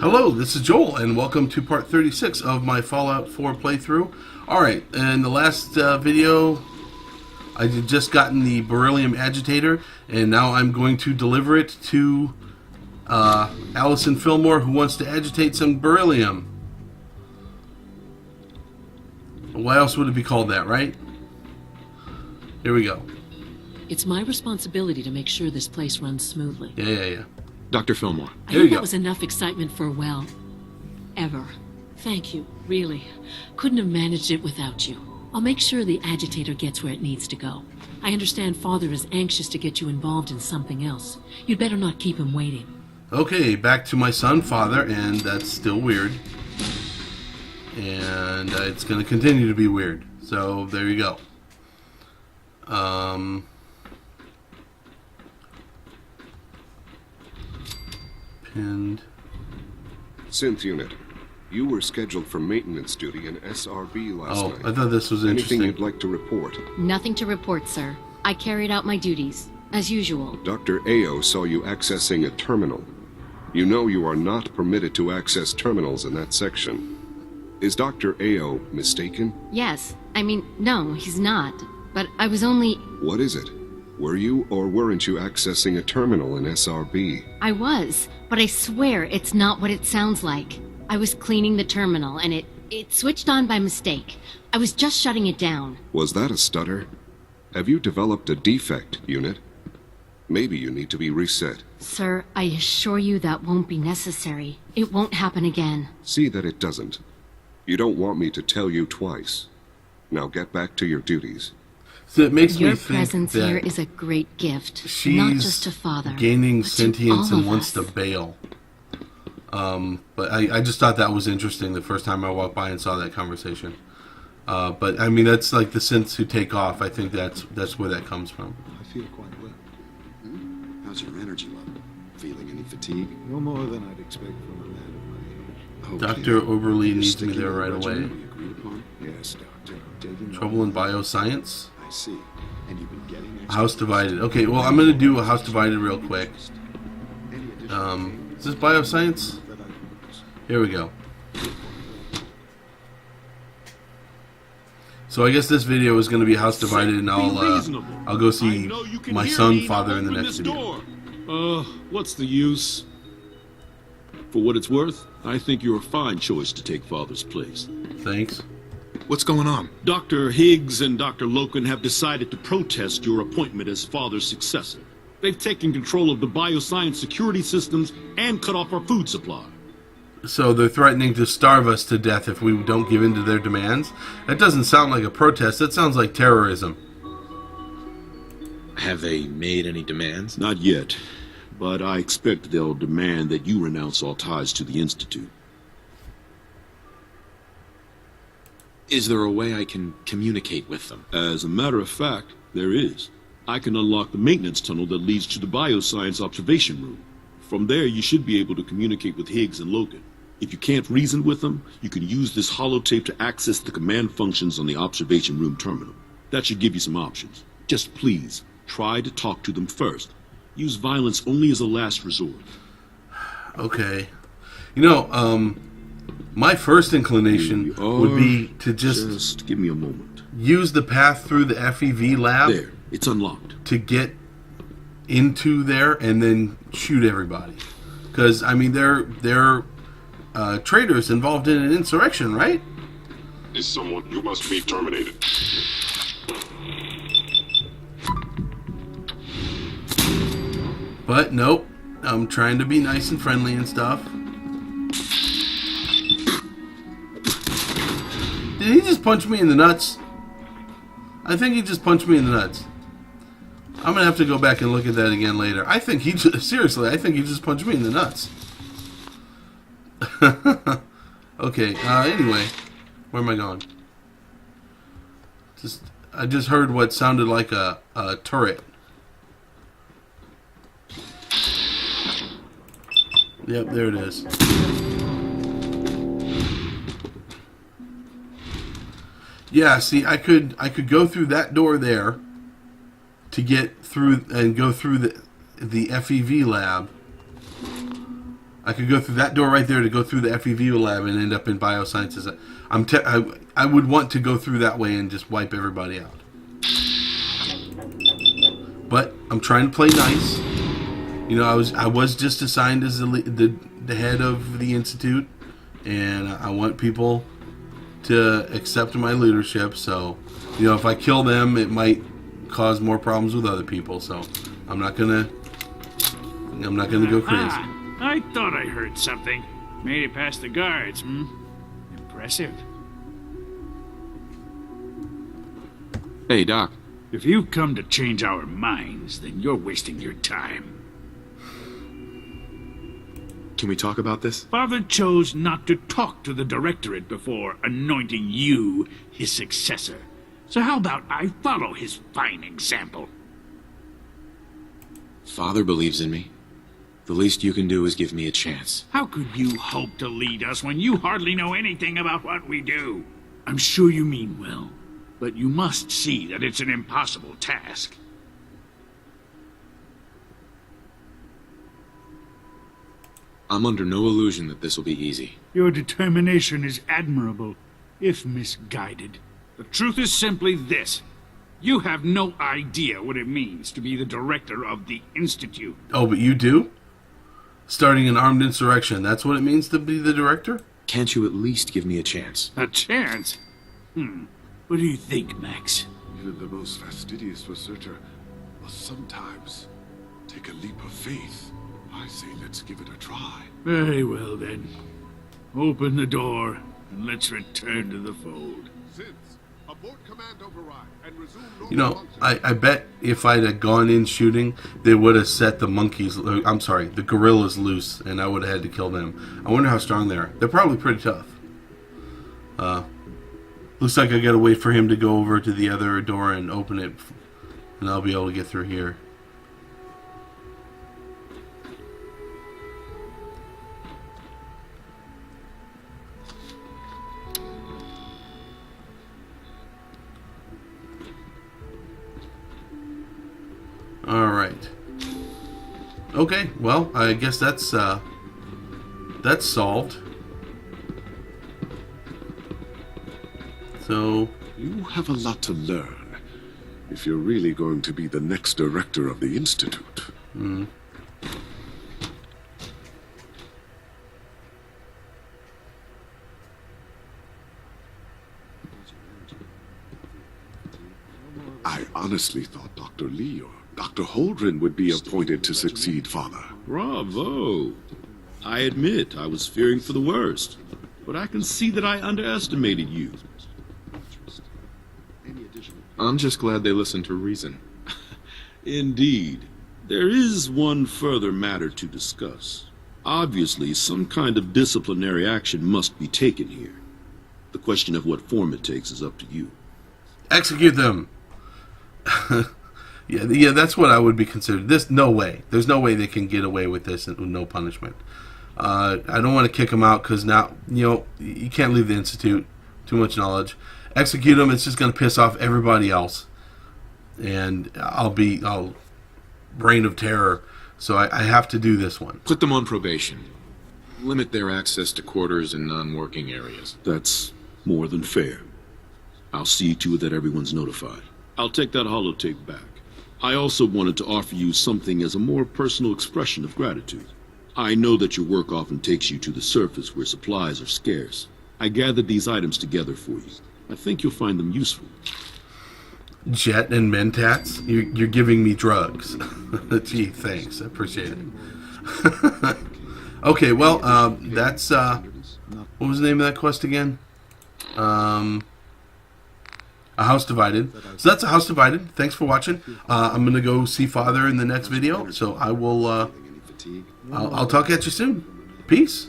Hello, this is Joel, and welcome to part 36 of my Fallout 4 playthrough. Alright, in the last video, I had just gotten the beryllium agitator, and now I'm going to deliver it to Allison Fillmore, who wants to agitate some beryllium. Why else would it be called that, right? Here we go. It's my responsibility to make sure this place runs smoothly. Yeah. Dr. Fillmore. I think that was enough excitement for, well, ever. Thank you, really. Couldn't have managed it without you. I'll make sure the agitator gets where it needs to go. I understand Father is anxious to get you involved in something else. You'd better not keep him waiting. Okay, back to my son, Father, and that's still weird. And it's going to continue to be weird. So, there you go. Pinned. Synth unit, you were scheduled for maintenance duty in SRB last night. I thought this was interesting. Anything you'd like to report? Nothing to report, sir. I carried out my duties, as usual. Dr. Ao saw you accessing a terminal. You know you are not permitted to access terminals in that section. Is Dr. Ao mistaken? Yes. No, he's not. But I was only... What is it? Were you or weren't you accessing a terminal in SRB? I was, but I swear it's not what it sounds like. I was cleaning the terminal, and it switched on by mistake. I was just shutting it down. Was that a stutter? Have you developed a defect, unit? Maybe you need to be reset. Sir, I assure you that won't be necessary. It won't happen again. See that it doesn't. You don't want me to tell you twice. Now get back to your duties. So it makes Your me think presence that here is a great gift, she's not just to Father, gaining but to sentience all and of wants us. to bail. But I just thought that was interesting the first time I walked by and saw that conversation. But I mean, that's like the synths who take off. I think that's where that comes from. I feel quite well. How's your energy level? Feeling any fatigue? No more than I'd expect from a man of my age. Okay. Dr. Oberly You're needs sticking me there to the right away. regimen we agreed upon? Yes, Doctor. I'm taking Trouble in bioscience. I see. And you've been getting extra House divided. Okay, well, I'm going to do a house divided real quick. Is this bioscience? Here we go. So I guess this video is going to be house divided, and I'll go see my son, Father, in the next video. What's the use? For what it's worth, I think you're a fine choice to take Father's place. Thanks. What's going on? Dr. Higgs and Dr. Loken have decided to protest your appointment as Father's successor. They've taken control of the bioscience security systems and cut off our food supply. So they're threatening to starve us to death if we don't give in to their demands? That doesn't sound like a protest. That sounds like terrorism. Have they made any demands? Not yet, but I expect they'll demand that you renounce all ties to the Institute. Is there a way I can communicate with them? As a matter of fact, there is. I can unlock the maintenance tunnel that leads to the bioscience observation room. From there, you should be able to communicate with Higgs and Logan. If you can't reason with them, you can use this holotape to access the command functions on the observation room terminal. That should give you some options. Just please, try to talk to them first. Use violence only as a last resort. Okay. You know, my first inclination would be to Just give me a moment. use the path through the FEV lab There, it's unlocked. to get into there and then shoot everybody. Because, I mean, they're traitors involved in an insurrection, right? Is someone you must be terminated. But, nope. I'm trying to be nice and friendly and stuff. Did he just punch me in the nuts? I think he just punched me in the nuts. I'm going to have to go back and look at that again later. I think he just, seriously, I think he just punched me in the nuts. Okay, anyway. Where am I going? I just heard what sounded like a turret. Yep, there it is. Yeah, see, I could go through that door there to get through and go through the FEV lab. I could go through that door right there to go through the FEV lab and end up in biosciences. I would want to go through that way and just wipe everybody out. But I'm trying to play nice. You know, I was just assigned as the head of the institute, and I want people to accept my leadership. So, you know, if I kill them, it might cause more problems with other people. So, I'm not gonna go crazy. I thought I heard something. Made it past the guards, Impressive. Hey, Doc. If you've come to change our minds, then you're wasting your time. Can we talk about this? Father chose not to talk to the Directorate before anointing you his successor. So how about I follow his fine example? Father believes in me. The least you can do is give me a chance. How could you hope to lead us when you hardly know anything about what we do? I'm sure you mean well, but you must see that it's an impossible task. I'm under no illusion that this will be easy. Your determination is admirable, if misguided. The truth is simply this. You have no idea what it means to be the director of the Institute. Oh, but you do? Starting an armed insurrection, that's what it means to be the director? Can't you at least give me a chance? A chance? What do you think, Max? Even the most fastidious researcher must sometimes take a leap of faith. I say let's give it a try. Very well, then. Open the door, and let's return to the fold. Since abort command override and resume normal You know, function. I bet if I'd have gone in shooting, they would have set the the gorillas loose, and I would have had to kill them. I wonder how strong they are. They're probably pretty tough. Looks like I gotta wait for him to go over to the other door and open it, and I'll be able to get through here. Alright. Okay, well, I guess that's solved. So, You have a lot to learn if you're really going to be the next director of the Institute. I honestly thought Dr. Lee or Dr. Holdren would be appointed to succeed Father. Bravo. I admit I was fearing for the worst, but I can see that I underestimated you. I'm just glad they listened to reason. Indeed. There is one further matter to discuss. Obviously, some kind of disciplinary action must be taken here. The question of what form it takes is up to you. execute them! Yeah, that's what I would be considered. There's no way they can get away with this with no punishment. I don't want to kick them out because now, you can't leave the Institute. Too much knowledge. Execute them, it's just going to piss off everybody else. And I'll reign of terror. So I have to do this one. Put them on probation. Limit their access to quarters and non-working areas. That's more than fair. I'll see to it that everyone's notified. I'll take that holotape back. I also wanted to offer you something as a more personal expression of gratitude. I know that your work often takes you to the surface where supplies are scarce. I gathered these items together for you. I think you'll find them useful. Jet and Mentats? You're giving me drugs. Gee, thanks. I appreciate it. Okay, well, that's, what was the name of that quest again? A House Divided. So that's A House Divided. Thanks for watching. I'm going to go see Father in the next video, so I will, I'll talk at you soon. Peace.